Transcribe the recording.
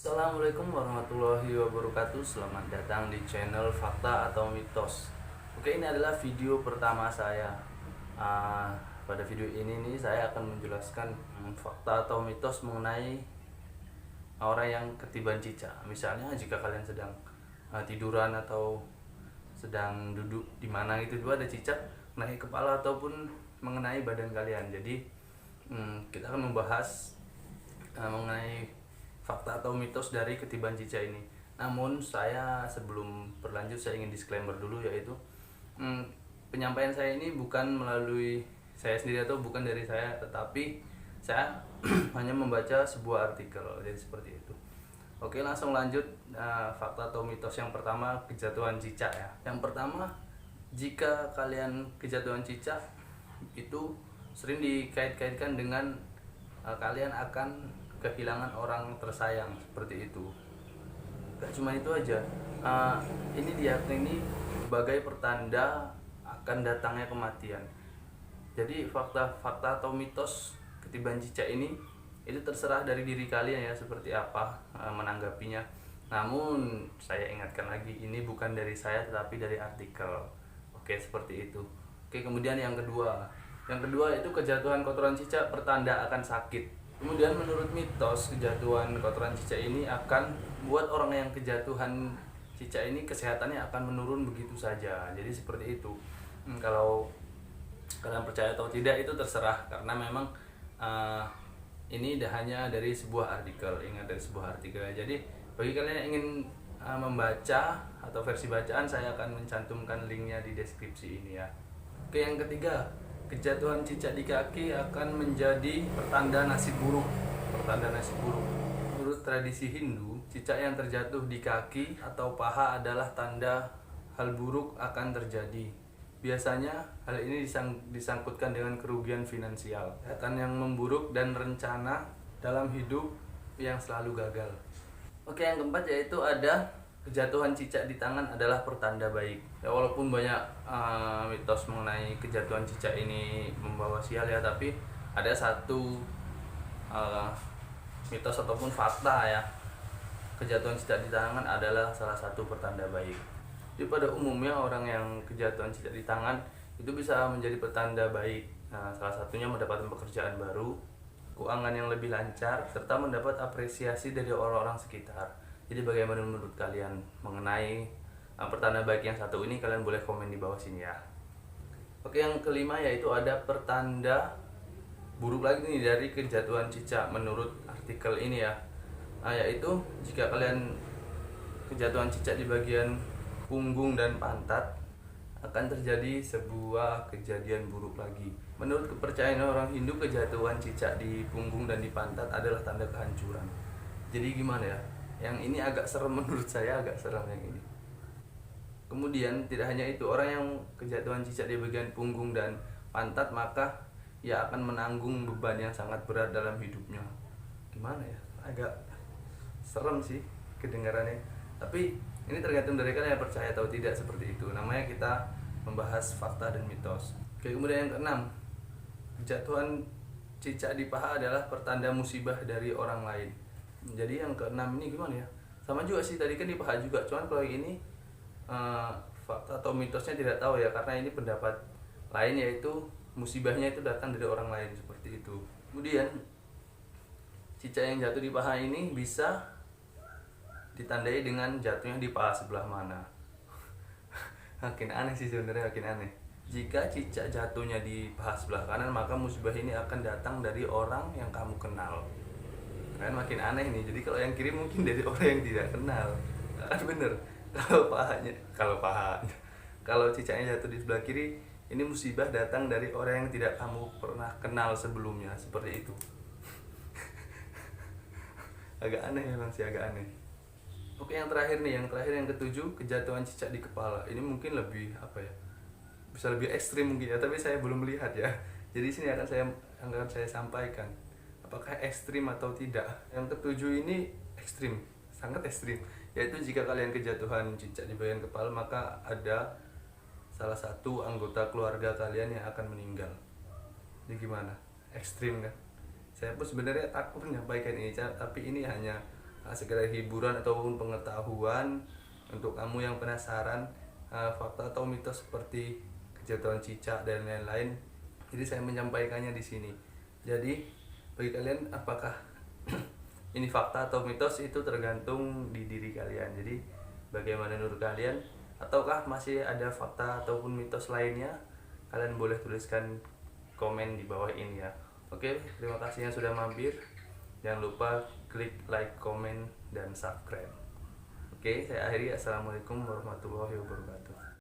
Assalamualaikum warahmatullahi wabarakatuh. Selamat datang di channel Fakta atau Mitos. Oke, ini adalah video pertama saya. Pada video ini nih saya akan menjelaskan fakta atau mitos mengenai orang yang ketiban cicak. Misalnya jika kalian sedang tiduran atau sedang duduk di mana gitu, juga ada cicak naik kepala ataupun mengenai badan kalian. Jadi kita akan membahas mengenai fakta atau mitos dari ketiban cicak ini. Namun saya sebelum berlanjut saya ingin disclaimer dulu, yaitu penyampaian saya ini bukan melalui saya sendiri atau bukan dari saya, tetapi saya hanya membaca sebuah artikel, jadi seperti itu. Oke, langsung lanjut. Fakta atau mitos yang pertama, kejatuhan cicak ya. Yang pertama, jika kalian kejatuhan cicak itu sering dikait-kaitkan dengan kalian akan kehilangan orang tersayang, seperti itu. Gak cuma itu aja, ini diyakini sebagai pertanda akan datangnya kematian. Jadi fakta-fakta atau mitos ketiban cicak ini itu terserah dari diri kalian ya, seperti apa menanggapinya. Namun saya ingatkan lagi, ini bukan dari saya tetapi dari artikel. Oke, seperti itu. Oke, kemudian yang kedua itu kejatuhan kotoran cicak pertanda akan sakit. Kemudian menurut mitos, kejatuhan kotoran cicak ini akan buat orang yang kejatuhan cicak ini kesehatannya akan menurun begitu saja. Jadi seperti itu. Kalau kalian percaya atau tidak itu terserah, karena memang ini hanya dari sebuah artikel. Ingat, dari sebuah artikel. Jadi bagi kalian yang ingin membaca atau versi bacaan, saya akan mencantumkan linknya di deskripsi ini ya. Oke, yang ketiga, kejatuhan cicak di kaki akan menjadi pertanda nasib buruk. Pertanda nasib buruk. Menurut tradisi Hindu, cicak yang terjatuh di kaki atau paha adalah tanda hal buruk akan terjadi. Biasanya hal ini disangkutkan dengan kerugian finansial, kesehatan yang memburuk, dan rencana dalam hidup yang selalu gagal. Oke, yang keempat yaitu ada kejatuhan cicak di tangan adalah pertanda baik. Ya, walaupun banyak mitos mengenai kejatuhan cicak ini membawa sial ya, tapi ada satu mitos ataupun fakta ya, kejatuhan cicak di tangan adalah salah satu pertanda baik. Jadi pada umumnya orang yang kejatuhan cicak di tangan itu bisa menjadi pertanda baik. Nah, salah satunya mendapatkan pekerjaan baru, keuangan yang lebih lancar, serta mendapat apresiasi dari orang-orang sekitar. Jadi bagaimana menurut kalian mengenai pertanda baik yang satu ini? Kalian boleh komen di bawah sini ya. Oke, yang kelima yaitu ada pertanda buruk lagi nih dari kejatuhan cicak menurut artikel ini ya. Yaitu jika kalian kejatuhan cicak di bagian punggung dan pantat, akan terjadi sebuah kejadian buruk lagi. Menurut kepercayaan orang Hindu, kejatuhan cicak di punggung dan di pantat adalah tanda kehancuran. Jadi gimana ya? Yang ini agak serem, menurut saya agak serem yang ini. Kemudian tidak hanya itu, orang yang kejatuhan cicak di bagian punggung dan pantat, maka ia akan menanggung beban yang sangat berat dalam hidupnya. Gimana ya? Agak serem sih kedengarannya. Tapi ini tergantung dari kalian percaya atau tidak, seperti itu. Namanya kita membahas fakta dan mitos. Oke, kemudian yang keenam, kejatuhan cicak di paha adalah pertanda musibah dari orang lain. Jadi yang keenam ini gimana ya? Sama juga sih, tadi kan di paha juga, cuman kalau ini fakta atau mitosnya tidak tahu ya, karena ini pendapat lain, yaitu musibahnya itu datang dari orang lain, seperti itu. Kemudian cicak yang jatuh di paha ini bisa ditandai dengan jatuhnya di paha sebelah mana. Makin aneh sih sebenarnya, makin aneh. Jika cicak jatuhnya di paha sebelah kanan, maka musibah ini akan datang dari orang yang kamu kenal. Kan makin aneh nih. Jadi kalau yang kiri mungkin dari orang yang tidak kenal. Kan bener. Kalau cicaknya jatuh di sebelah kiri, ini musibah datang dari orang yang tidak kamu pernah kenal sebelumnya, seperti itu. Agak aneh memang sih, agak aneh. Oke, yang terakhir nih, yang ketujuh, kejatuhan cicak di kepala. Ini mungkin lebih apa ya? Bisa lebih ekstrim mungkin ya, tapi saya belum melihat ya. Jadi sini akan saya sampaikan apakah ekstrim atau tidak. Yang ketujuh ini ekstrim, sangat ekstrim. Yaitu jika kalian kejatuhan cicak di bagian kepala, maka ada salah satu anggota keluarga kalian yang akan meninggal. Ini gimana? Ekstrim kan? Saya pun sebenarnya takut menyampaikan ini, tapi ini hanya sekedar hiburan ataupun pengetahuan untuk kamu yang penasaran fakta atau mitos seperti kejatuhan cicak dan lain-lain. Jadi saya menyampaikannya di sini. Jadi bagi kalian apakah ini fakta atau mitos itu tergantung di diri kalian. Jadi bagaimana menurut kalian, ataukah masih ada fakta ataupun mitos lainnya? Kalian boleh tuliskan komen di bawah ini ya. Oke, terima kasih yang sudah mampir. Jangan lupa klik like, komen, dan subscribe. Oke, saya akhiri. Assalamualaikum warahmatullahi wabarakatuh.